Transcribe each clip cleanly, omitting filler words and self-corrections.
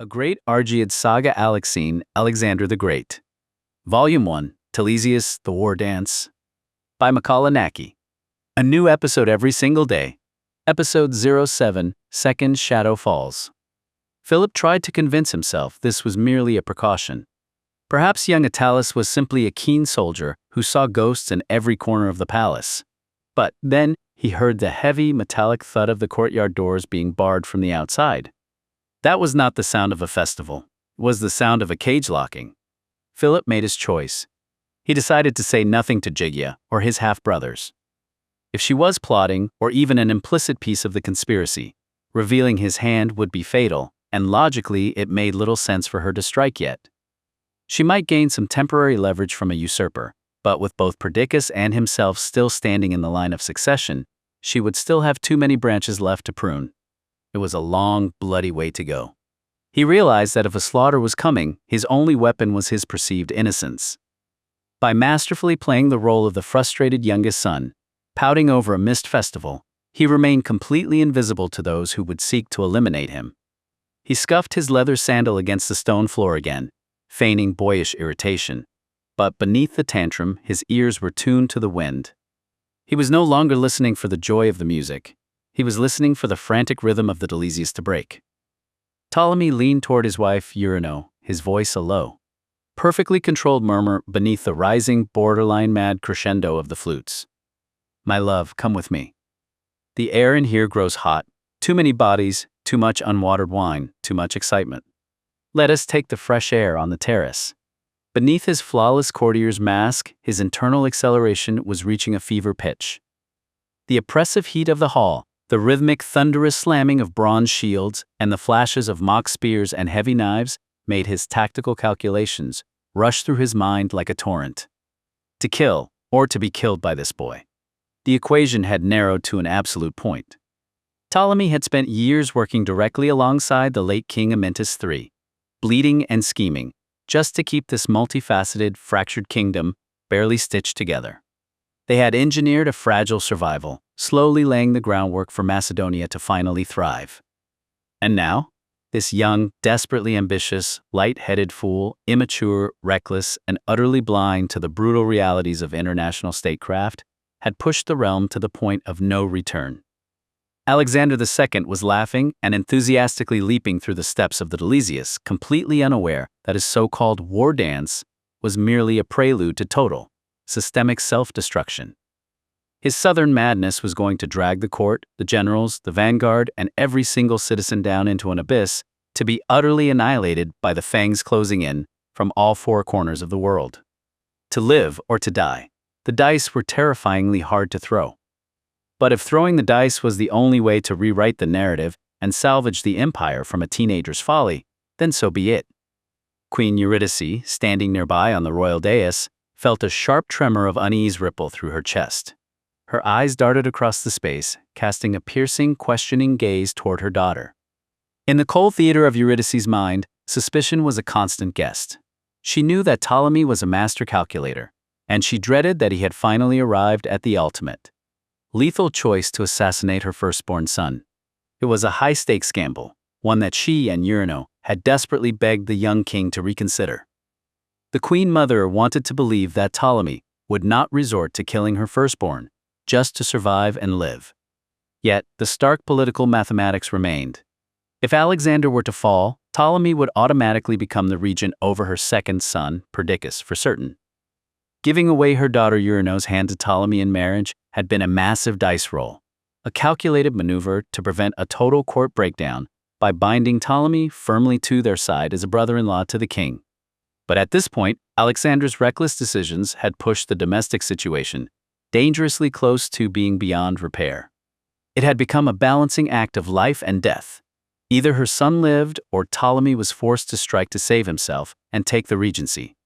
A Great Argead Saga Alexein, Alexander the Great. Volume 1, Telesias, The War Dance. By Naki. A new episode every single day. Episode 07, Second Shadow Falls. Philip tried to convince himself this was merely a precaution. Perhaps young Attalus was simply a keen soldier who saw ghosts in every corner of the palace. But then he heard the heavy, metallic thud of the courtyard doors being barred from the outside. That was not the sound of a festival. It was the sound of a cage locking. Philip made his choice. He decided to say nothing to Jigia or his half-brothers. If she was plotting, or even an implicit piece of the conspiracy, revealing his hand would be fatal, and logically it made little sense for her to strike yet. She might gain some temporary leverage from a usurper, but with both Perdiccas and himself still standing in the line of succession, she would still have too many branches left to prune. It was a long, bloody way to go. He realized that if a slaughter was coming, his only weapon was his perceived innocence. By masterfully playing the role of the frustrated youngest son, pouting over a missed festival, he remained completely invisible to those who would seek to eliminate him. He scuffed his leather sandal against the stone floor again, feigning boyish irritation. But beneath the tantrum, his ears were tuned to the wind. He was no longer listening for the joy of the music. He was listening for the frantic rhythm of the Telesias to break. Ptolemy leaned toward his wife Arsinoe, his voice a low, perfectly controlled murmur beneath the rising, borderline mad crescendo of the flutes. "My love, come with me. The air in here grows hot. Too many bodies, too much unwatered wine, too much excitement. Let us take the fresh air on the terrace." Beneath his flawless courtier's mask, his internal acceleration was reaching a fever pitch. The oppressive heat of the hall, the rhythmic, thunderous slamming of bronze shields, and the flashes of mock spears and heavy knives made his tactical calculations rush through his mind like a torrent. To kill, or to be killed by this boy. The equation had narrowed to an absolute point. Ptolemy had spent years working directly alongside the late King Amyntas III, bleeding and scheming, just to keep this multifaceted, fractured kingdom barely stitched together. They had engineered a fragile survival, slowly laying the groundwork for Macedonia to finally thrive. And now, this young, desperately ambitious, light-headed fool, immature, reckless, and utterly blind to the brutal realities of international statecraft, had pushed the realm to the point of no return. Alexander II was laughing and enthusiastically leaping through the steps of the Telesias, completely unaware that his so-called war dance was merely a prelude to total, systemic self-destruction. His southern madness was going to drag the court, the generals, the vanguard, and every single citizen down into an abyss to be utterly annihilated by the fangs closing in from all four corners of the world. To live or to die, the dice were terrifyingly hard to throw. But if throwing the dice was the only way to rewrite the narrative and salvage the empire from a teenager's folly, then so be it. Queen Eurydice, standing nearby on the royal dais, felt a sharp tremor of unease ripple through her chest. Her eyes darted across the space, casting a piercing, questioning gaze toward her daughter. In the cold theater of Eurydice's mind, suspicion was a constant guest. She knew that Ptolemy was a master calculator, and she dreaded that he had finally arrived at the ultimate, lethal choice to assassinate her firstborn son. It was a high-stakes gamble, one that she and Arsinoe had desperately begged the young king to reconsider. The Queen Mother wanted to believe that Ptolemy would not resort to killing her firstborn, just to survive and live. Yet, the stark political mathematics remained. If Alexander were to fall, Ptolemy would automatically become the regent over her second son, Perdiccas, for certain. Giving away her daughter Arsinoe's hand to Ptolemy in marriage had been a massive dice roll, a calculated maneuver to prevent a total court breakdown by binding Ptolemy firmly to their side as a brother-in-law to the king. But at this point, Alexander's reckless decisions had pushed the domestic situation dangerously close to being beyond repair. It had become a balancing act of life and death. Either her son lived or Ptolemy was forced to strike to save himself and take the regency.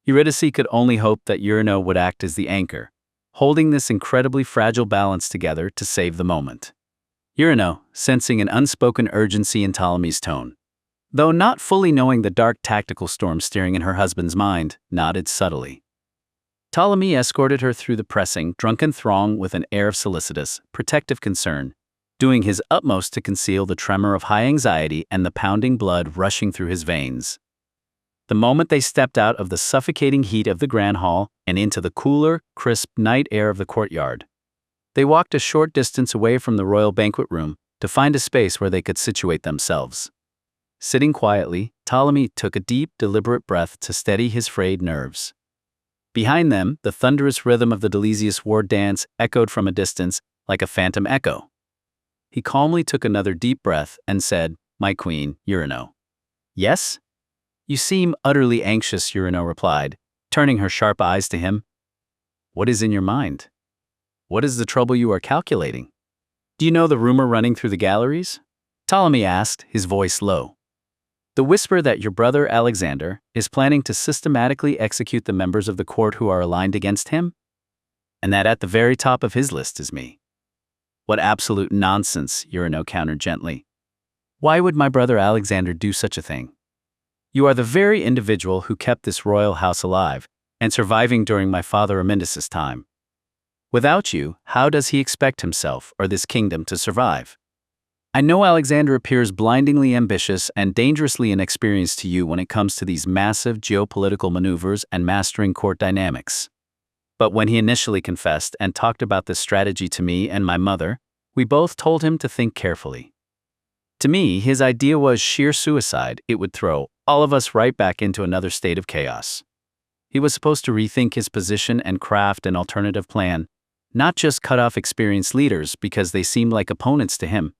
Eurydice could only hope that Arsinoe would act as the anchor, holding this incredibly fragile balance together to save the moment. Arsinoe, sensing an unspoken urgency in Ptolemy's tone, though not fully knowing the dark tactical storm steering in her husband's mind, nodded subtly. Ptolemy escorted her through the pressing, drunken throng with an air of solicitous, protective concern, doing his utmost to conceal the tremor of high anxiety and the pounding blood rushing through his veins. The moment they stepped out of the suffocating heat of the grand hall and into the cooler, crisp night air of the courtyard, they walked a short distance away from the royal banquet room to find a space where they could situate themselves. Sitting quietly, Ptolemy took a deep, deliberate breath to steady his frayed nerves. Behind them, the thunderous rhythm of the Telesias war dance echoed from a distance like a phantom echo. He calmly took another deep breath and said, "My queen, Eurydice." "Yes?" "You seem utterly anxious," Eurydice replied, turning her sharp eyes to him. "What is in your mind? What is the trouble you are calculating? Do you know the rumor running through the galleries?" Ptolemy asked, his voice low. "The whisper that your brother Alexander is planning to systematically execute the members of the court who are aligned against him? And that at the very top of his list is me." "What absolute nonsense," Eurydice countered gently. "Why would my brother Alexander do such a thing? You are the very individual who kept this royal house alive and surviving during my father Amindas's time. Without you, how does he expect himself or this kingdom to survive? I know Alexander appears blindingly ambitious and dangerously inexperienced to you when it comes to these massive geopolitical maneuvers and mastering court dynamics. But when he initially confessed and talked about this strategy to me and my mother, we both told him to think carefully. To me, his idea was sheer suicide. It would throw all of us right back into another state of chaos. He was supposed to rethink his position and craft an alternative plan, not just cut off experienced leaders because they seemed like opponents to him.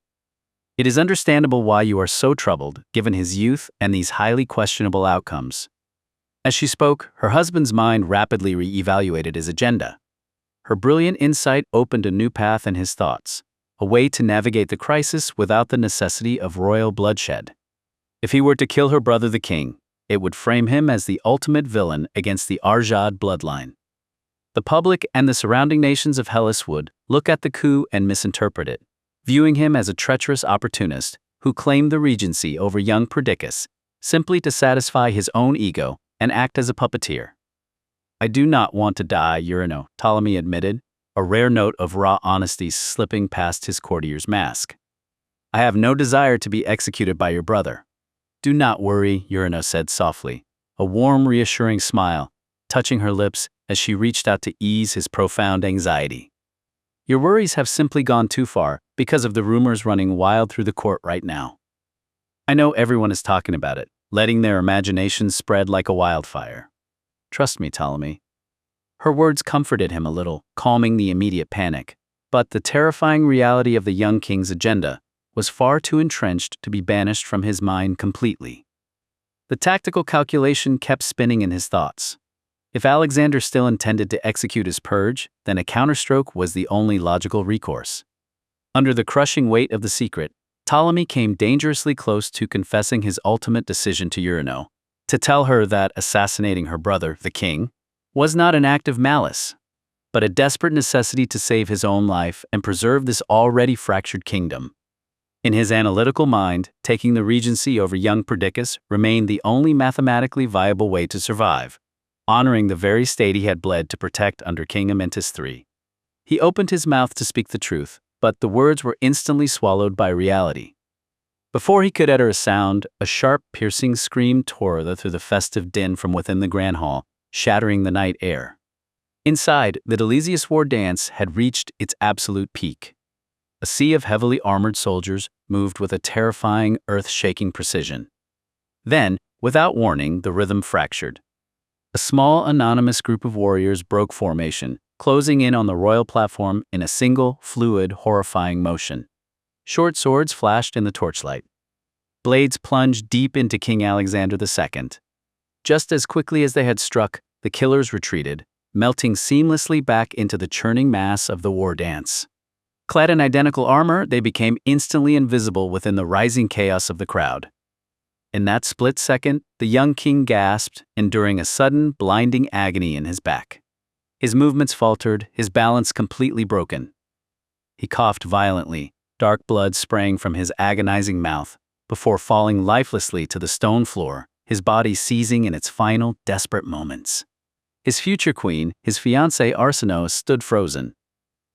It is understandable why you are so troubled, given his youth and these highly questionable outcomes." As she spoke, her husband's mind rapidly re-evaluated his agenda. Her brilliant insight opened a new path in his thoughts, a way to navigate the crisis without the necessity of royal bloodshed. If he were to kill her brother the king, it would frame him as the ultimate villain against the Argead bloodline. The public and the surrounding nations of Hellas would look at the coup and misinterpret it, viewing him as a treacherous opportunist who claimed the regency over young Perdiccas simply to satisfy his own ego and act as a puppeteer. "I do not want to die, Eurydice," Ptolemy admitted, a rare note of raw honesty slipping past his courtier's mask. "I have no desire to be executed by your brother." "Do not worry," Eurydice said softly, a warm, reassuring smile touching her lips as she reached out to ease his profound anxiety. "Your worries have simply gone too far because of the rumors running wild through the court right now. I know everyone is talking about it, letting their imaginations spread like a wildfire. Trust me, Ptolemy." Her words comforted him a little, calming the immediate panic, but the terrifying reality of the young king's agenda was far too entrenched to be banished from his mind completely. The tactical calculation kept spinning in his thoughts. If Alexander still intended to execute his purge, then a counterstroke was the only logical recourse. Under the crushing weight of the secret, Ptolemy came dangerously close to confessing his ultimate decision to Eurydice, to tell her that assassinating her brother, the king, was not an act of malice, but a desperate necessity to save his own life and preserve this already fractured kingdom. In his analytical mind, taking the regency over young Perdiccas remained the only mathematically viable way to survive, honoring the very state he had bled to protect under King Amyntas III. He opened his mouth to speak the truth, but the words were instantly swallowed by reality. Before he could utter a sound, a sharp, piercing scream tore through the festive din from within the grand hall, shattering the night air. Inside, the Telesias war dance had reached its absolute peak. A sea of heavily armored soldiers moved with a terrifying, earth-shaking precision. Then, without warning, the rhythm fractured. A small, anonymous group of warriors broke formation, closing in on the royal platform in a single, fluid, horrifying motion. Short swords flashed in the torchlight. Blades plunged deep into King Alexander II. Just as quickly as they had struck, the killers retreated, melting seamlessly back into the churning mass of the war dance. Clad in identical armor, they became instantly invisible within the rising chaos of the crowd. In that split second, the young king gasped, enduring a sudden, blinding agony in his back. His movements faltered, his balance completely broken. He coughed violently, dark blood spraying from his agonizing mouth, before falling lifelessly to the stone floor, his body seizing in its final, desperate moments. His future queen, his fiancée Arsinoe, stood frozen.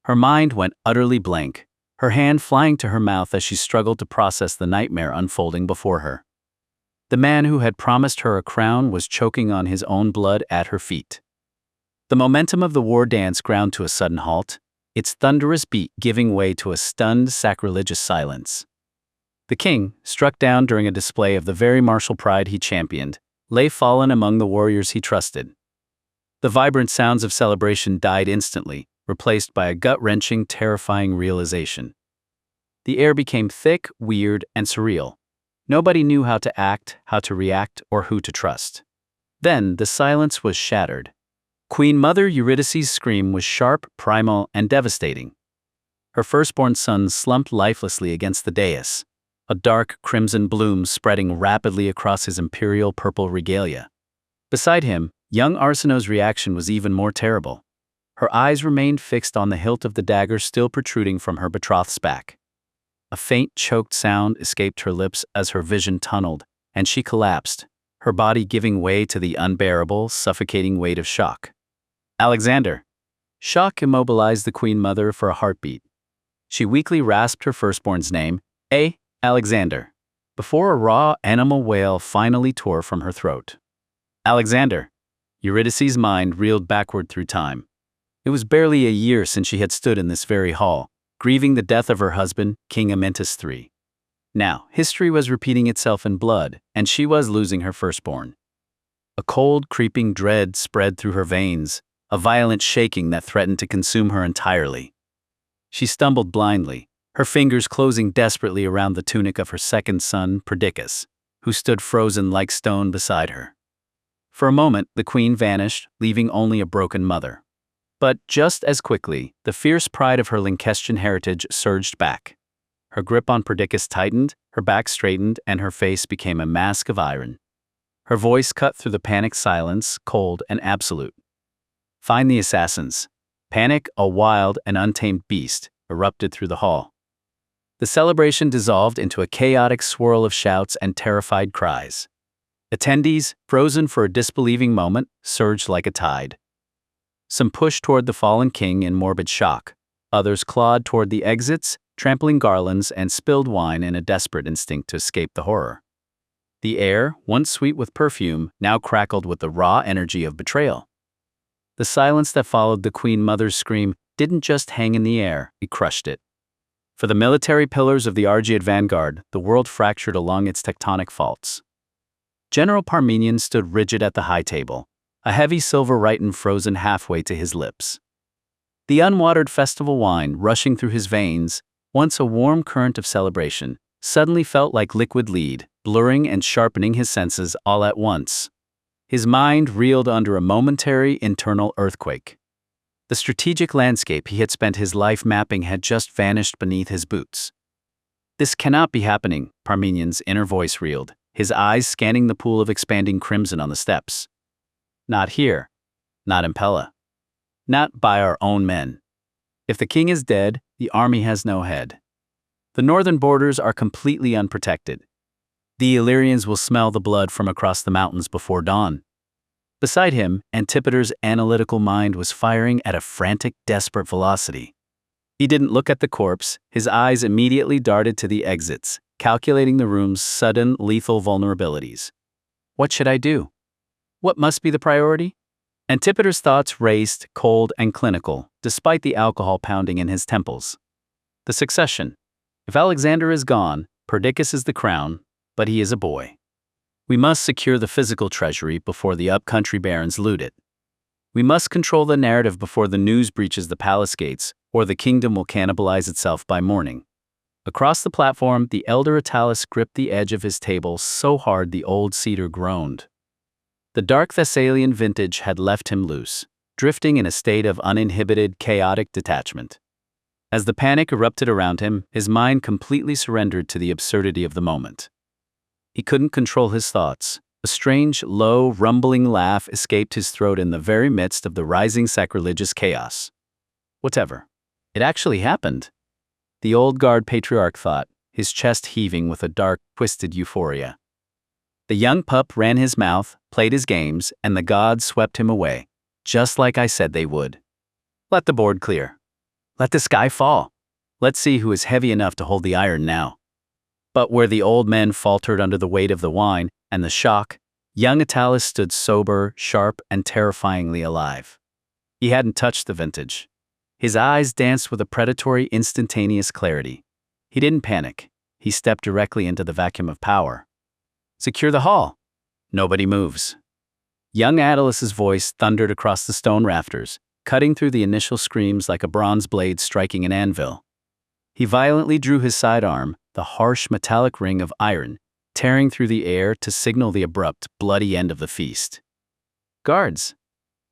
Her mind went utterly blank, her hand flying to her mouth as she struggled to process the nightmare unfolding before her. The man who had promised her a crown was choking on his own blood at her feet. The momentum of the war dance ground to a sudden halt, its thunderous beat giving way to a stunned, sacrilegious silence. The king, struck down during a display of the very martial pride he championed, lay fallen among the warriors he trusted. The vibrant sounds of celebration died instantly, replaced by a gut-wrenching, terrifying realization. The air became thick, weird, and surreal. Nobody knew how to act, how to react, or who to trust. Then the silence was shattered. Queen Mother Eurydice's scream was sharp, primal, and devastating. Her firstborn son slumped lifelessly against the dais, a dark crimson bloom spreading rapidly across his imperial purple regalia. Beside him, young Arsinoe's reaction was even more terrible. Her eyes remained fixed on the hilt of the dagger still protruding from her betrothed's back. A faint, choked sound escaped her lips as her vision tunneled, and she collapsed, her body giving way to the unbearable, suffocating weight of shock. Alexander. Shock immobilized the Queen Mother for a heartbeat. She weakly rasped her firstborn's name, Alexander, before a raw animal wail finally tore from her throat. Alexander. Eurydice's mind reeled backward through time. It was barely a year since she had stood in this very hall, grieving the death of her husband, King Amyntas III. Now, history was repeating itself in blood, and she was losing her firstborn. A cold, creeping dread spread through her veins, a violent shaking that threatened to consume her entirely. She stumbled blindly, her fingers closing desperately around the tunic of her second son, Perdiccas, who stood frozen like stone beside her. For a moment, the queen vanished, leaving only a broken mother. But just as quickly, the fierce pride of her Lancestian heritage surged back. Her grip on Perdiccas tightened, her back straightened, and her face became a mask of iron. Her voice cut through the panicked silence, cold and absolute. "Find the assassins." Panic, a wild and untamed beast, erupted through the hall. The celebration dissolved into a chaotic swirl of shouts and terrified cries. Attendees, frozen for a disbelieving moment, surged like a tide. Some pushed toward the fallen king in morbid shock. Others clawed toward the exits, trampling garlands and spilled wine in a desperate instinct to escape the horror. The air, once sweet with perfume, now crackled with the raw energy of betrayal. The silence that followed the Queen Mother's scream didn't just hang in the air, it crushed it. For the military pillars of the Argead vanguard, the world fractured along its tectonic faults. General Parmenion stood rigid at the high table, a heavy silver rhyton frozen halfway to his lips. The unwatered festival wine rushing through his veins, once a warm current of celebration, suddenly felt like liquid lead, blurring and sharpening his senses all at once. His mind reeled under a momentary internal earthquake. The strategic landscape he had spent his life mapping had just vanished beneath his boots. "This cannot be happening," Parmenion's inner voice reeled, his eyes scanning the pool of expanding crimson on the steps. "Not here. Not in Pella. Not by our own men. If the king is dead, the army has no head. The northern borders are completely unprotected. The Illyrians will smell the blood from across the mountains before dawn." Beside him, Antipater's analytical mind was firing at a frantic, desperate velocity. He didn't look at the corpse, his eyes immediately darted to the exits, calculating the room's sudden, lethal vulnerabilities. What should I do? What must be the priority? Antipater's thoughts raced, cold and clinical, despite the alcohol pounding in his temples. The succession. If Alexander is gone, Perdiccas is the crown, but he is a boy. We must secure the physical treasury before the up-country barons loot it. We must control the narrative before the news breaches the palace gates, or the kingdom will cannibalize itself by morning. Across the platform, the elder Attalus gripped the edge of his table so hard the old cedar groaned. The dark Thessalian vintage had left him loose, drifting in a state of uninhibited, chaotic detachment. As the panic erupted around him, his mind completely surrendered to the absurdity of the moment. He couldn't control his thoughts. A strange, low, rumbling laugh escaped his throat in the very midst of the rising sacrilegious chaos. Whatever. It actually happened. The old guard patriarch thought, his chest heaving with a dark, twisted euphoria. The young pup ran his mouth, played his games, and the gods swept him away, just like I said they would. Let the board clear. Let the sky fall. Let's see who is heavy enough to hold the iron now. But where the old men faltered under the weight of the wine and the shock, young Attalus stood sober, sharp, and terrifyingly alive. He hadn't touched the vintage. His eyes danced with a predatory, instantaneous clarity. He didn't panic. He stepped directly into the vacuum of power. Secure the hall. Nobody moves. Young Attalus's voice thundered across the stone rafters, cutting through the initial screams like a bronze blade striking an anvil. He violently drew his sidearm, the harsh metallic ring of iron, tearing through the air to signal the abrupt, bloody end of the feast. Guards,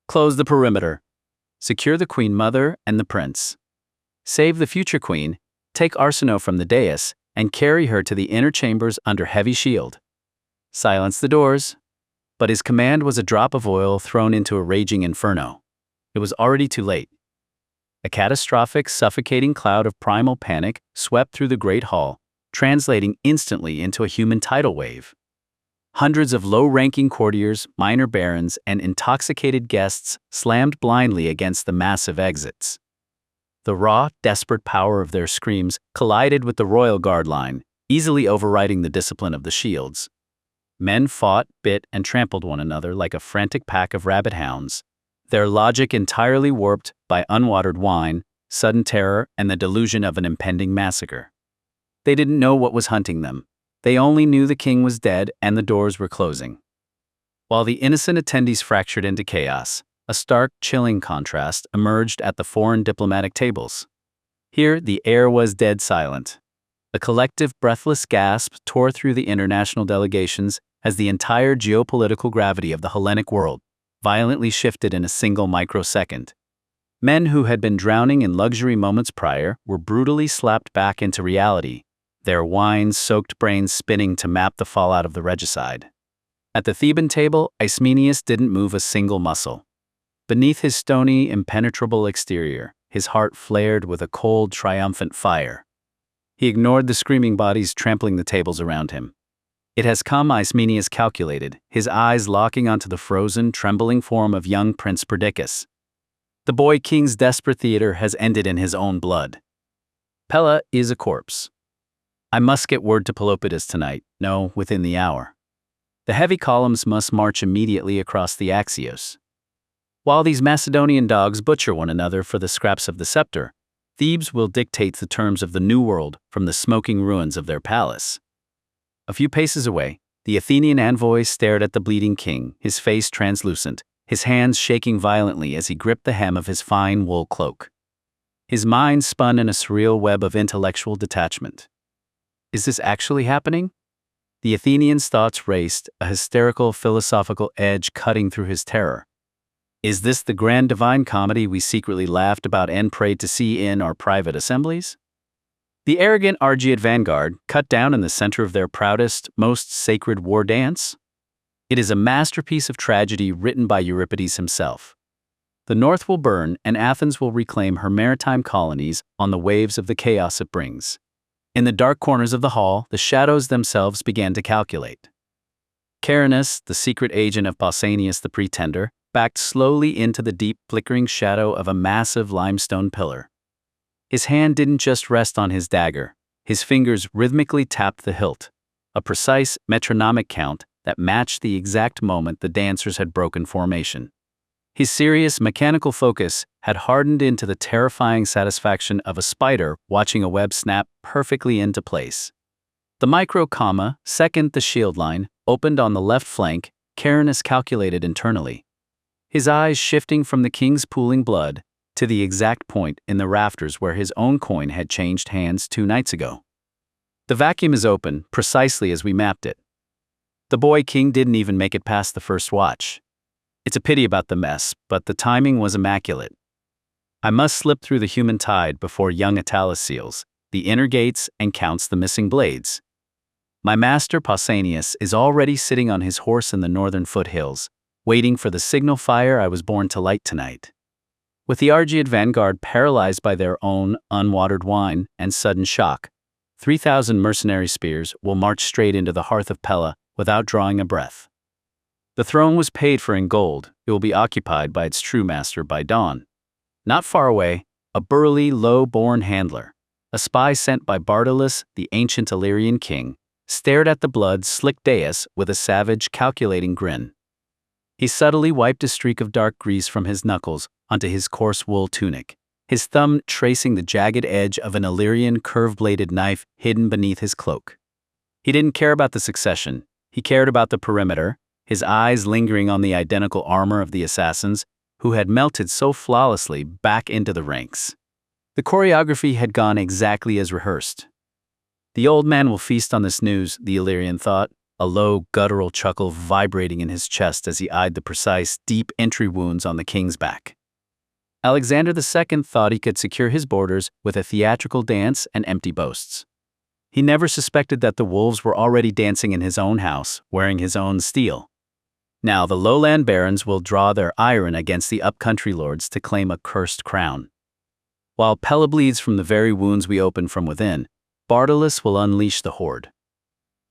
close the perimeter. Secure the Queen Mother and the Prince. Save the future Queen, take Arsinoe from the dais, and carry her to the inner chambers under heavy shield. Silence the doors. But his command was a drop of oil thrown into a raging inferno. It was already too late. A catastrophic, suffocating cloud of primal panic swept through the great hall, translating instantly into a human tidal wave. Hundreds of low-ranking courtiers, minor barons, and intoxicated guests slammed blindly against the massive exits. The raw, desperate power of their screams collided with the royal guard line, easily overriding the discipline of the shields. Men fought, bit, and trampled one another like a frantic pack of rabid hounds, their logic entirely warped by unwatered wine, sudden terror, and the delusion of an impending massacre. They didn't know what was hunting them. They only knew the king was dead and the doors were closing. While the innocent attendees fractured into chaos, a stark, chilling contrast emerged at the foreign diplomatic tables. Here, the air was dead silent. A collective, breathless gasp tore through the international delegations as the entire geopolitical gravity of the Hellenic world violently shifted in a single microsecond. Men who had been drowning in luxury moments prior were brutally slapped back into reality, their wine-soaked brains spinning to map the fallout of the regicide. At the Theban table, Ismenias didn't move a single muscle. Beneath his stony, impenetrable exterior, his heart flared with a cold, triumphant fire. He ignored the screaming bodies trampling the tables around him. It has come, Ismenias calculated, his eyes locking onto the frozen, trembling form of young Prince Perdiccas. The boy king's desperate theater has ended in his own blood. Pella is a corpse. I must get word to Pelopidas tonight, no, within the hour. The heavy columns must march immediately across the Axios. While these Macedonian dogs butcher one another for the scraps of the scepter, Thebes will dictate the terms of the new world from the smoking ruins of their palace. A few paces away, the Athenian envoy stared at the bleeding king, his face translucent, his hands shaking violently as he gripped the hem of his fine wool cloak. His mind spun in a surreal web of intellectual detachment. Is this actually happening? The Athenian's thoughts raced, a hysterical philosophical edge cutting through his terror. Is this the grand divine comedy we secretly laughed about and prayed to see in our private assemblies? The arrogant Argead vanguard cut down in the center of their proudest, most sacred war dance? It is a masterpiece of tragedy written by Euripides himself. The north will burn and Athens will reclaim her maritime colonies on the waves of the chaos it brings. In the dark corners of the hall, the shadows themselves began to calculate. Carinus, the secret agent of Pausanias the Pretender, backed slowly into the deep, flickering shadow of a massive limestone pillar. His hand didn't just rest on his dagger. His fingers rhythmically tapped the hilt, a precise metronomic count that matched the exact moment the dancers had broken formation. His serious, mechanical focus had hardened into the terrifying satisfaction of a spider watching a web snap perfectly into place. The micro comma, second the shield line, opened on the left flank, Carinus calculated internally. His eyes shifting from the king's pooling blood to the exact point in the rafters where his own coin had changed hands 2 nights ago. The vacuum is open, precisely as we mapped it. The boy king didn't even make it past the first watch. It's a pity about the mess, but the timing was immaculate. I must slip through the human tide before young Attalus seals the inner gates and counts the missing blades. My master Pausanias is already sitting on his horse in the northern foothills, waiting for the signal fire I was born to light tonight. With the Argead vanguard paralyzed by their own unwatered wine and sudden shock, 3,000 mercenary spears will march straight into the hearth of Pella without drawing a breath. The throne was paid for in gold. It will be occupied by its true master by dawn. Not far away, a burly, low-born handler, a spy sent by Bartolus, the ancient Illyrian king, stared at the blood-slicked dais with a savage, calculating grin. He subtly wiped a streak of dark grease from his knuckles onto his coarse wool tunic, his thumb tracing the jagged edge of an Illyrian curve-bladed knife hidden beneath his cloak. He didn't care about the succession. He cared about the perimeter, his eyes lingering on the identical armor of the assassins who had melted so flawlessly back into the ranks. The choreography had gone exactly as rehearsed. The old man will feast on this news, the Illyrian thought, a low, guttural chuckle vibrating in his chest as he eyed the precise, deep entry wounds on the king's back. Alexander II thought he could secure his borders with a theatrical dance and empty boasts. He never suspected that the wolves were already dancing in his own house, wearing his own steel. Now the lowland barons will draw their iron against the upcountry lords to claim a cursed crown. While Pella bleeds from the very wounds we open from within, Bartolus will unleash the horde.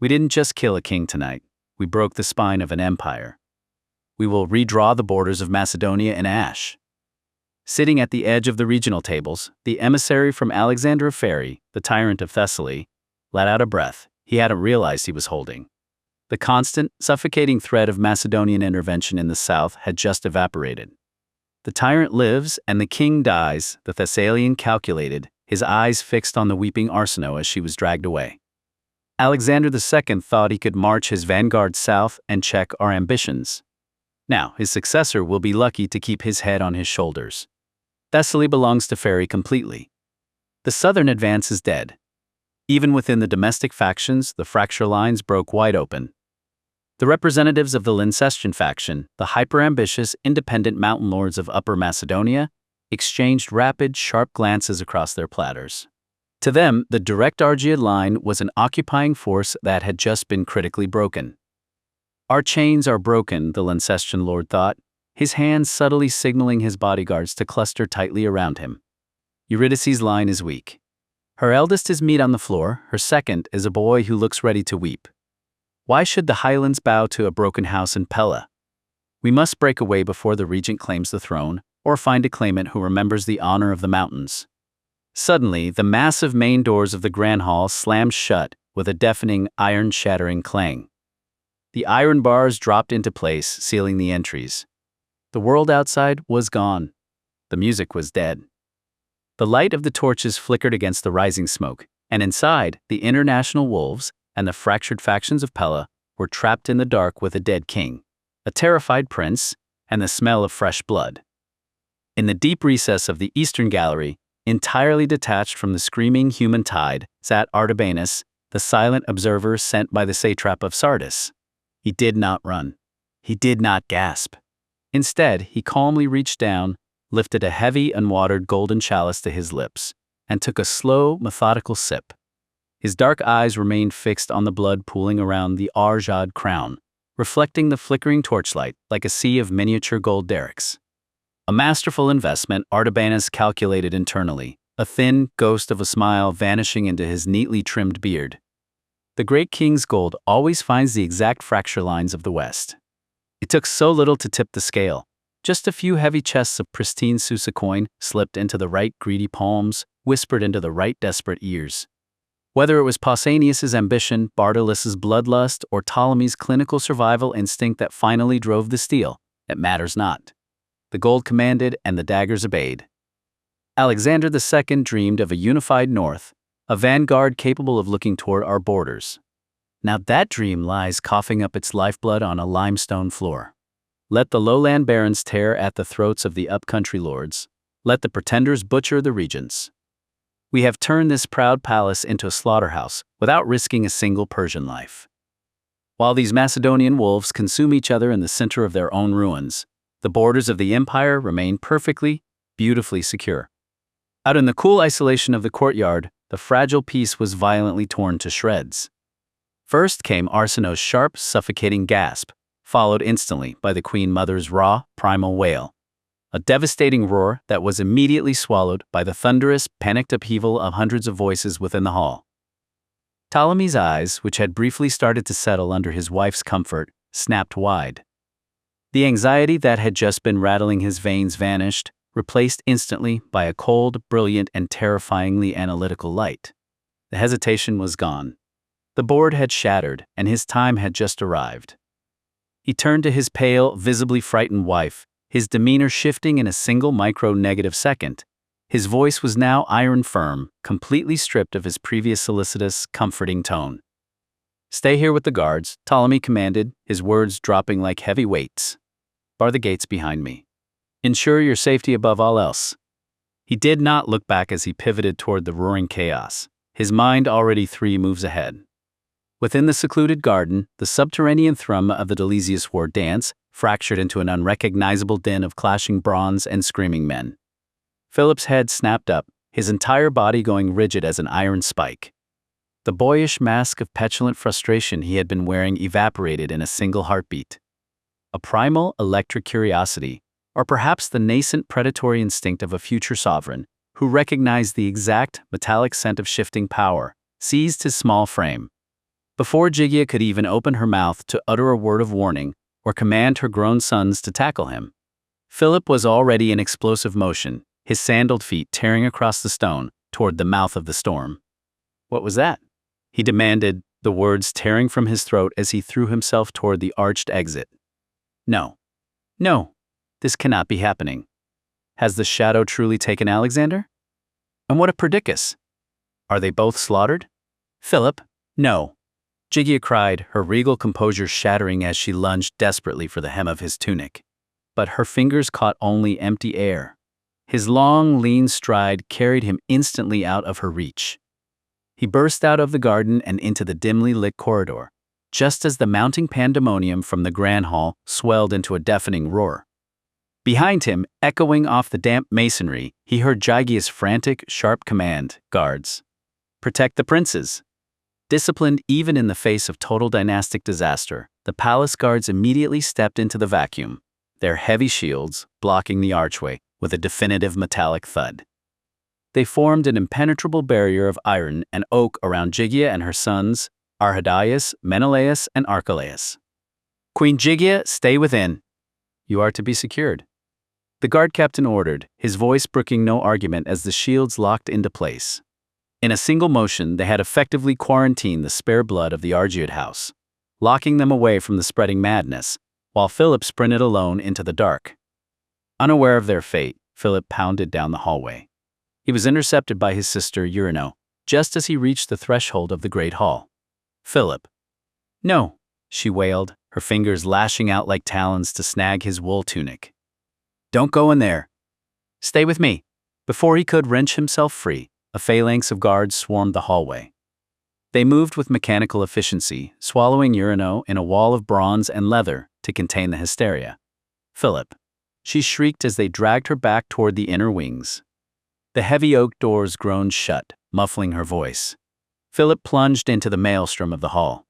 We didn't just kill a king tonight, we broke the spine of an empire. We will redraw the borders of Macedonia in ash. Sitting at the edge of the regional tables, the emissary from Alexander of Pherae, the tyrant of Thessaly, let out a breath he hadn't realized he was holding. The constant, suffocating threat of Macedonian intervention in the south had just evaporated. The tyrant lives and the king dies, the Thessalian calculated, his eyes fixed on the weeping Arsinoe as she was dragged away. Alexander II thought he could march his vanguard south and check our ambitions. Now, his successor will be lucky to keep his head on his shoulders. Thessaly belongs to Pherae completely. The southern advance is dead. Even within the domestic factions, the fracture lines broke wide open. The representatives of the Lyncestian faction, the hyper-ambitious, independent mountain lords of Upper Macedonia, exchanged rapid, sharp glances across their platters. To them, the direct Argead line was an occupying force that had just been critically broken. Our chains are broken, the Lyncestian lord thought, his hands subtly signaling his bodyguards to cluster tightly around him. Eurydice's line is weak. Her eldest is meat on the floor, her second is a boy who looks ready to weep. Why should the highlands bow to a broken house in Pella? We must break away before the regent claims the throne, or find a claimant who remembers the honor of the mountains. Suddenly, the massive main doors of the grand hall slammed shut with a deafening, iron-shattering clang. The iron bars dropped into place, sealing the entries. The world outside was gone. The music was dead. The light of the torches flickered against the rising smoke, and inside, the international wolves and the fractured factions of Pella were trapped in the dark with a dead king, a terrified prince, and the smell of fresh blood. In the deep recess of the eastern gallery, entirely detached from the screaming human tide, sat Artabanus, the silent observer sent by the satrap of Sardis. He did not run. He did not gasp. Instead, he calmly reached down, lifted a heavy, unwatered golden chalice to his lips, and took a slow, methodical sip. His dark eyes remained fixed on the blood pooling around the Argead crown, reflecting the flickering torchlight like a sea of miniature gold derricks. A masterful investment, Artabanus calculated internally, a thin ghost of a smile vanishing into his neatly trimmed beard. The great king's gold always finds the exact fracture lines of the West. It took so little to tip the scale. Just a few heavy chests of pristine Susa coin slipped into the right greedy palms, whispered into the right desperate ears. Whether it was Pausanias's ambition, Bartolus's bloodlust, or Ptolemy's clinical survival instinct that finally drove the steel, it matters not. The gold commanded and the daggers obeyed. Alexander II dreamed of a unified north, a vanguard capable of looking toward our borders. Now that dream lies coughing up its lifeblood on a limestone floor. Let the lowland barons tear at the throats of the upcountry lords. Let the pretenders butcher the regents. We have turned this proud palace into a slaughterhouse without risking a single Persian life. While these Macedonian wolves consume each other in the center of their own ruins, the borders of the empire remain perfectly, beautifully secure. Out in the cool isolation of the courtyard, the fragile peace was violently torn to shreds. First came Arsinoe's sharp, suffocating gasp, followed instantly by the Queen Mother's raw, primal wail. A devastating roar that was immediately swallowed by the thunderous, panicked upheaval of hundreds of voices within the hall. Ptolemy's eyes, which had briefly started to settle under his wife's comfort, snapped wide. The anxiety that had just been rattling his veins vanished, replaced instantly by a cold, brilliant, and terrifyingly analytical light. The hesitation was gone. The board had shattered, and his time had just arrived. He turned to his pale, visibly frightened wife, his demeanor shifting in a single micro-negative second. His voice was now iron firm, completely stripped of his previous solicitous, comforting tone. "Stay here with the guards," Ptolemy commanded, his words dropping like heavy weights. "Bar the gates behind me. Ensure your safety above all else." He did not look back as he pivoted toward the roaring chaos, his mind already 3 moves ahead. Within the secluded garden, the subterranean thrum of the Telesias war dance fractured into an unrecognizable din of clashing bronze and screaming men. Philip's head snapped up, his entire body going rigid as an iron spike. The boyish mask of petulant frustration he had been wearing evaporated in a single heartbeat. A primal electric curiosity, or perhaps the nascent predatory instinct of a future sovereign, who recognized the exact metallic scent of shifting power, seized his small frame. Before Argead could even open her mouth to utter a word of warning or command her grown sons to tackle him, Philip was already in explosive motion, his sandaled feet tearing across the stone toward the mouth of the storm. "What was that?" he demanded, the words tearing from his throat as he threw himself toward the arched exit. No. No. This cannot be happening. Has the shadow truly taken Alexander? And what of Perdiccas? Are they both slaughtered? "Philip, no," Argead cried, her regal composure shattering as she lunged desperately for the hem of his tunic. But her fingers caught only empty air. His long, lean stride carried him instantly out of her reach. He burst out of the garden and into the dimly lit corridor, just as the mounting pandemonium from the grand hall swelled into a deafening roar. Behind him, echoing off the damp masonry, he heard Argead's frantic, sharp command, "Guards, protect the princes." Disciplined even in the face of total dynastic disaster, the palace guards immediately stepped into the vacuum, their heavy shields blocking the archway with a definitive metallic thud. They formed an impenetrable barrier of iron and oak around Argead and her sons, Argead, Menelaus, and Archelaus. "Queen Argead, stay within. You are to be secured," the guard captain ordered, his voice brooking no argument as the shields locked into place. In a single motion, they had effectively quarantined the spare blood of the Argead house, locking them away from the spreading madness, while Philip sprinted alone into the dark. Unaware of their fate, Philip pounded down the hallway. He was intercepted by his sister Arsinoe, just as he reached the threshold of the great hall. "Philip." "No," she wailed, her fingers lashing out like talons to snag his wool tunic. "Don't go in there. Stay with me." Before he could wrench himself free, a phalanx of guards swarmed the hallway. They moved with mechanical efficiency, swallowing Arsinoe in a wall of bronze and leather to contain the hysteria. "Philip," she shrieked as they dragged her back toward the inner wings. The heavy oak doors groaned shut, muffling her voice. Philip plunged into the maelstrom of the hall.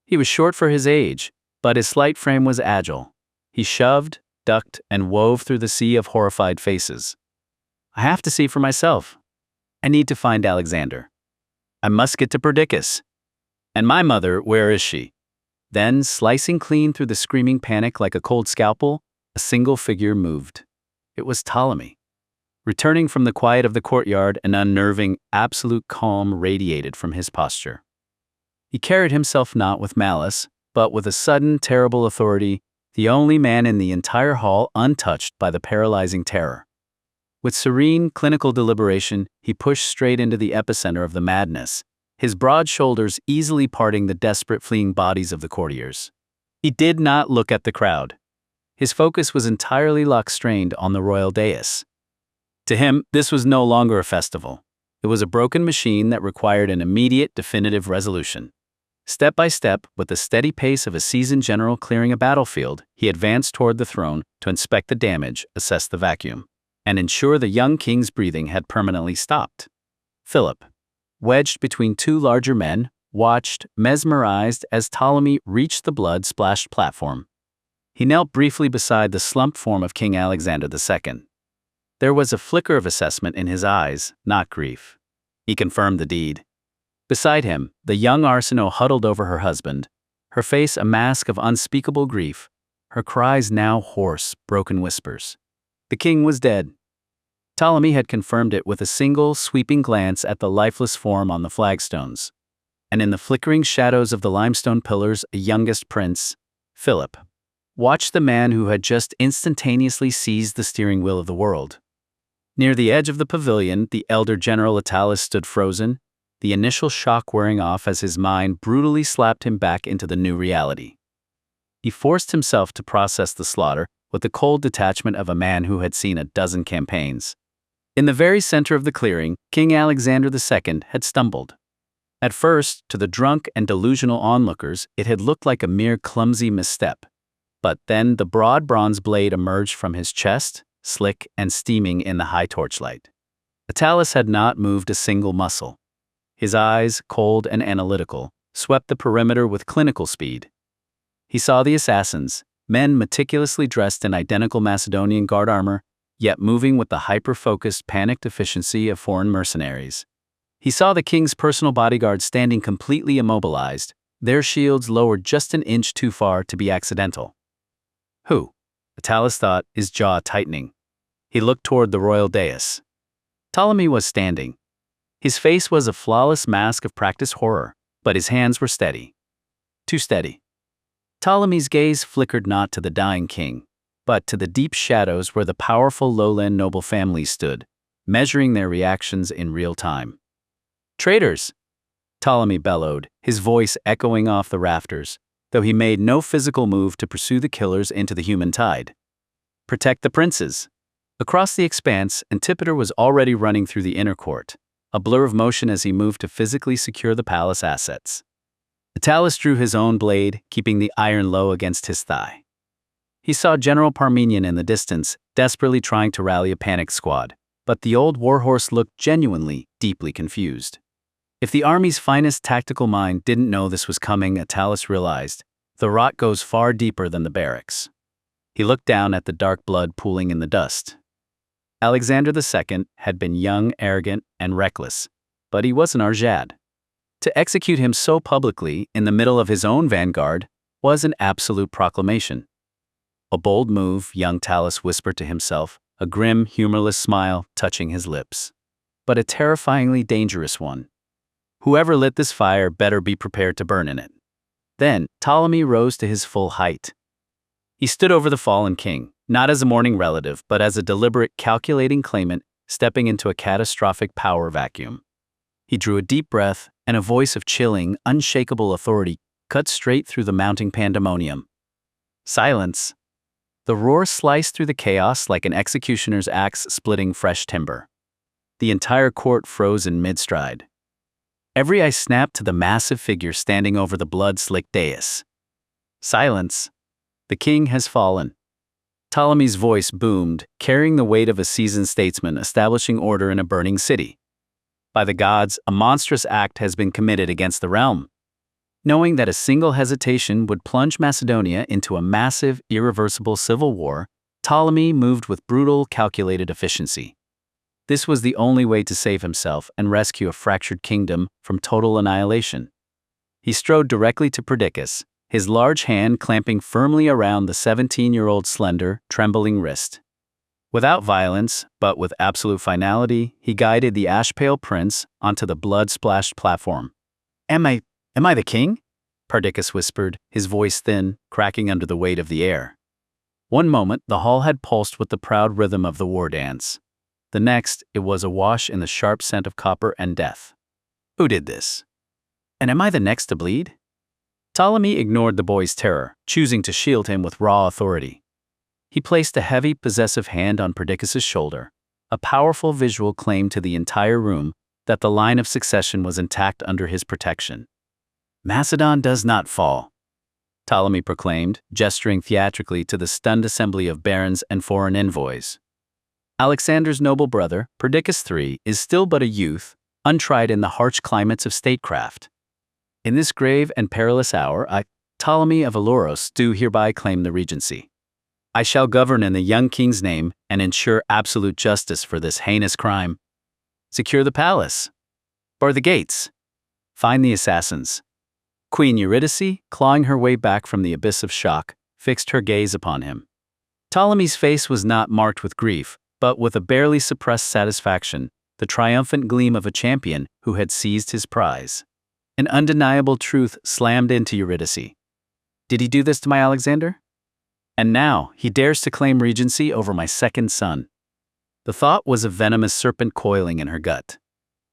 He was short for his age, but his slight frame was agile. He shoved, ducked, and wove through the sea of horrified faces. "I have to see for myself. I need to find Alexander. I must get to Perdiccas. And my mother, where is she?" Then, slicing clean through the screaming panic like a cold scalpel, a single figure moved. It was Ptolemy. Returning from the quiet of the courtyard, an unnerving, absolute calm radiated from his posture. He carried himself not with malice, but with a sudden, terrible authority, the only man in the entire hall untouched by the paralyzing terror. With serene, clinical deliberation, he pushed straight into the epicenter of the madness, his broad shoulders easily parting the desperate fleeing bodies of the courtiers. He did not look at the crowd. His focus was entirely lock-strained on the royal dais. To him, this was no longer a festival. It was a broken machine that required an immediate, definitive resolution. Step by step, with the steady pace of a seasoned general clearing a battlefield, he advanced toward the throne to inspect the damage, assess the vacuum, and ensure the young king's breathing had permanently stopped. Philip, wedged between 2 larger men, watched, mesmerized, as Ptolemy reached the blood-splashed platform. He knelt briefly beside the slumped form of King Alexander II. There was a flicker of assessment in his eyes, not grief. He confirmed the deed. Beside him, the young Arsinoe huddled over her husband, her face a mask of unspeakable grief, her cries now hoarse, broken whispers. The king was dead. Ptolemy had confirmed it with a single, sweeping glance at the lifeless form on the flagstones. And in the flickering shadows of the limestone pillars, a youngest prince, Philip, watched the man who had just instantaneously seized the steering wheel of the world. Near the edge of the pavilion, the elder General Attalus stood frozen, the initial shock wearing off as his mind brutally slapped him back into the new reality. He forced himself to process the slaughter with the cold detachment of a man who had seen a dozen campaigns. In the very center of the clearing, King Alexander II had stumbled. At first, to the drunk and delusional onlookers, it had looked like a mere clumsy misstep. But then the broad bronze blade emerged from his chest, slick and steaming in the high torchlight. Attalus had not moved a single muscle. His eyes, cold and analytical, swept the perimeter with clinical speed. He saw the assassins, men meticulously dressed in identical Macedonian guard armor, yet moving with the hyper-focused, panicked efficiency of foreign mercenaries. He saw the king's personal bodyguards standing completely immobilized, their shields lowered just an inch too far to be accidental. Who? Attalus thought, his jaw tightening. He looked toward the royal dais. Ptolemy was standing. His face was a flawless mask of practiced horror, but his hands were steady. Too steady. Ptolemy's gaze flickered not to the dying king, but to the deep shadows where the powerful lowland noble families stood, measuring their reactions in real time. "Traitors!" Ptolemy bellowed, his voice echoing off the rafters, though he made no physical move to pursue the killers into the human tide. "Protect the princes!" Across the expanse, Antipater was already running through the inner court, a blur of motion as he moved to physically secure the palace assets. Attalus drew his own blade, keeping the iron low against his thigh. He saw General Parmenion in the distance, desperately trying to rally a panicked squad, but the old warhorse looked genuinely, deeply confused. If the army's finest tactical mind didn't know this was coming, Attalus realized, the rot goes far deeper than the barracks. He looked down at the dark blood pooling in the dust. Alexander II had been young, arrogant, and reckless, but he was an Argead. To execute him so publicly, in the middle of his own vanguard, was an absolute proclamation. A bold move, young Talus whispered to himself, a grim, humorless smile touching his lips. But a terrifyingly dangerous one. Whoever lit this fire better be prepared to burn in it. Then, Ptolemy rose to his full height. He stood over the fallen king, not as a mourning relative, but as a deliberate, calculating claimant stepping into a catastrophic power vacuum. He drew a deep breath, and a voice of chilling, unshakable authority cut straight through the mounting pandemonium. "Silence!" The roar sliced through the chaos like an executioner's axe splitting fresh timber. The entire court froze in mid-stride. Every eye snapped to the massive figure standing over the blood-slicked dais. "Silence! The king has fallen." Ptolemy's voice boomed, carrying the weight of a seasoned statesman establishing order in a burning city. "By the gods, a monstrous act has been committed against the realm." Knowing that a single hesitation would plunge Macedonia into a massive, irreversible civil war, Ptolemy moved with brutal, calculated efficiency. This was the only way to save himself and rescue a fractured kingdom from total annihilation. He strode directly to Perdiccas, his large hand clamping firmly around the 17-year-old's slender, trembling wrist. Without violence, but with absolute finality, he guided the ash-pale prince onto the blood-splashed platform. Am I the king?" Perdiccas whispered, his voice thin, cracking under the weight of the air. One moment, the hall had pulsed with the proud rhythm of the war dance. The next, it was awash in the sharp scent of copper and death. Who did this? And am I the next to bleed? Ptolemy ignored the boy's terror, choosing to shield him with raw authority. He placed a heavy, possessive hand on Perdiccas' shoulder, a powerful visual claim to the entire room that the line of succession was intact under his protection. "Macedon does not fall," Ptolemy proclaimed, gesturing theatrically to the stunned assembly of barons and foreign envoys. "Alexander's noble brother, Perdiccas III, is still but a youth, untried in the harsh climates of statecraft. In this grave and perilous hour, I, Ptolemy of Aluros, do hereby claim the regency. I shall govern in the young king's name and ensure absolute justice for this heinous crime. Secure the palace. Bar the gates. Find the assassins." Queen Eurydice, clawing her way back from the abyss of shock, fixed her gaze upon him. Ptolemy's face was not marked with grief, but with a barely suppressed satisfaction, the triumphant gleam of a champion who had seized his prize. An undeniable truth slammed into Eurydice. Did he do this to my Alexander? And now he dares to claim regency over my second son. The thought was a venomous serpent coiling in her gut.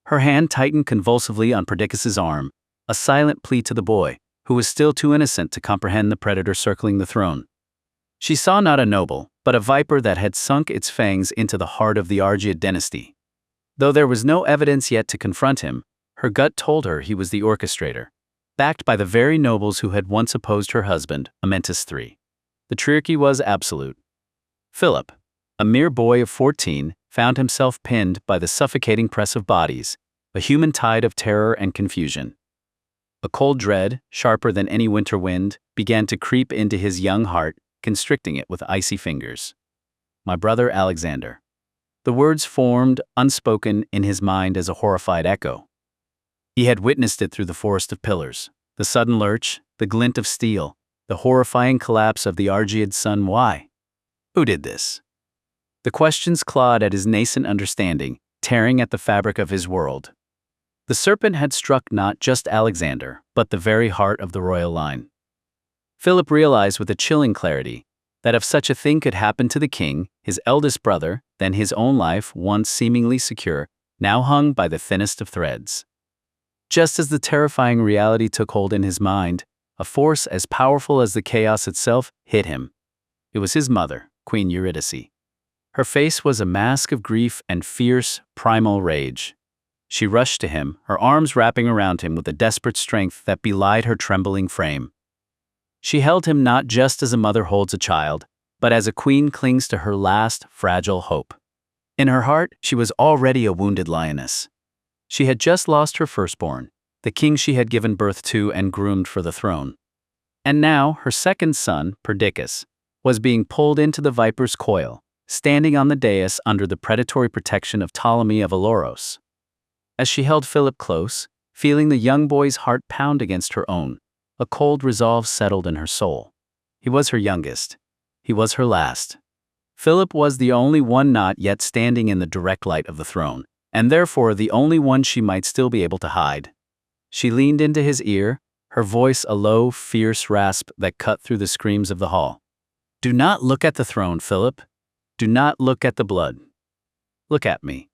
Her hand tightened convulsively on Perdiccas's arm, a silent plea to the boy, who was still too innocent to comprehend the predator circling the throne. She saw not a noble, but a viper that had sunk its fangs into the heart of the Argead dynasty. Though there was no evidence yet to confront him, her gut told her he was the orchestrator, backed by the very nobles who had once opposed her husband, Amyntas III. The triarchy was absolute. Philip, a mere boy of 14, found himself pinned by the suffocating press of bodies, a human tide of terror and confusion. A cold dread, sharper than any winter wind, began to creep into his young heart, constricting it with icy fingers. My brother Alexander. The words formed, unspoken, in his mind as a horrified echo. He had witnessed it through the forest of pillars, the sudden lurch, the glint of steel, the horrifying collapse of the Argead sun. Why? Who did this? The questions clawed at his nascent understanding, tearing at the fabric of his world. The serpent had struck not just Alexander, but the very heart of the royal line. Philip realized with a chilling clarity that if such a thing could happen to the king, his eldest brother, then his own life, once seemingly secure, now hung by the thinnest of threads. Just as the terrifying reality took hold in his mind, a force as powerful as the chaos itself hit him. It was his mother, Queen Eurydice. Her face was a mask of grief and fierce, primal rage. She rushed to him, her arms wrapping around him with a desperate strength that belied her trembling frame. She held him not just as a mother holds a child, but as a queen clings to her last, fragile hope. In her heart, she was already a wounded lioness. She had just lost her firstborn, the king she had given birth to and groomed for the throne. And now, her second son, Perdiccas, was being pulled into the viper's coil, standing on the dais under the predatory protection of Ptolemy of Aloros. As she held Philip close, feeling the young boy's heart pound against her own, a cold resolve settled in her soul. He was her youngest. He was her last. Philip was the only one not yet standing in the direct light of the throne, and therefore the only one she might still be able to hide. She leaned into his ear, her voice a low, fierce rasp that cut through the screams of the hall. Do not look at the throne, Philip. Do not look at the blood. Look at me.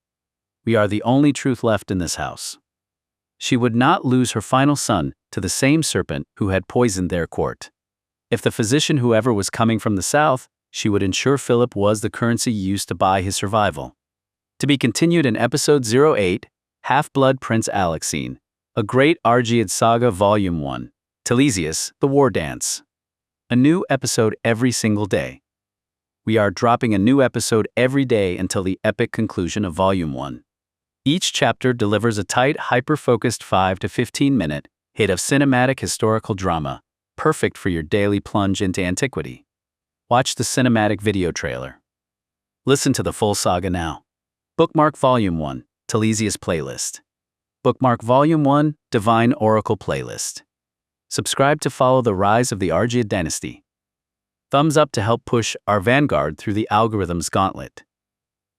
We are the only truth left in this house. She would not lose her final son to the same serpent who had poisoned their court. If the physician whoever was coming from the south, she would ensure Philip was the currency used to buy his survival. To be continued in Episode 08, Half-Blood Prince Alexein, A Great Argead Saga Volume 1, Telesias, The War Dance. A new episode every single day. We are dropping a new episode every day until the epic conclusion of Volume 1. Each chapter delivers a tight, hyper-focused 5 to 15-minute hit of cinematic historical drama, perfect for your daily plunge into antiquity. Watch the cinematic video trailer. Listen to the full saga now. Bookmark Volume 1, Telesias Playlist. Bookmark Volume 1, Divine Oracle Playlist. Subscribe to follow the rise of the Argead dynasty. Thumbs up to help push our vanguard through the algorithm's gauntlet.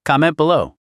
Comment below.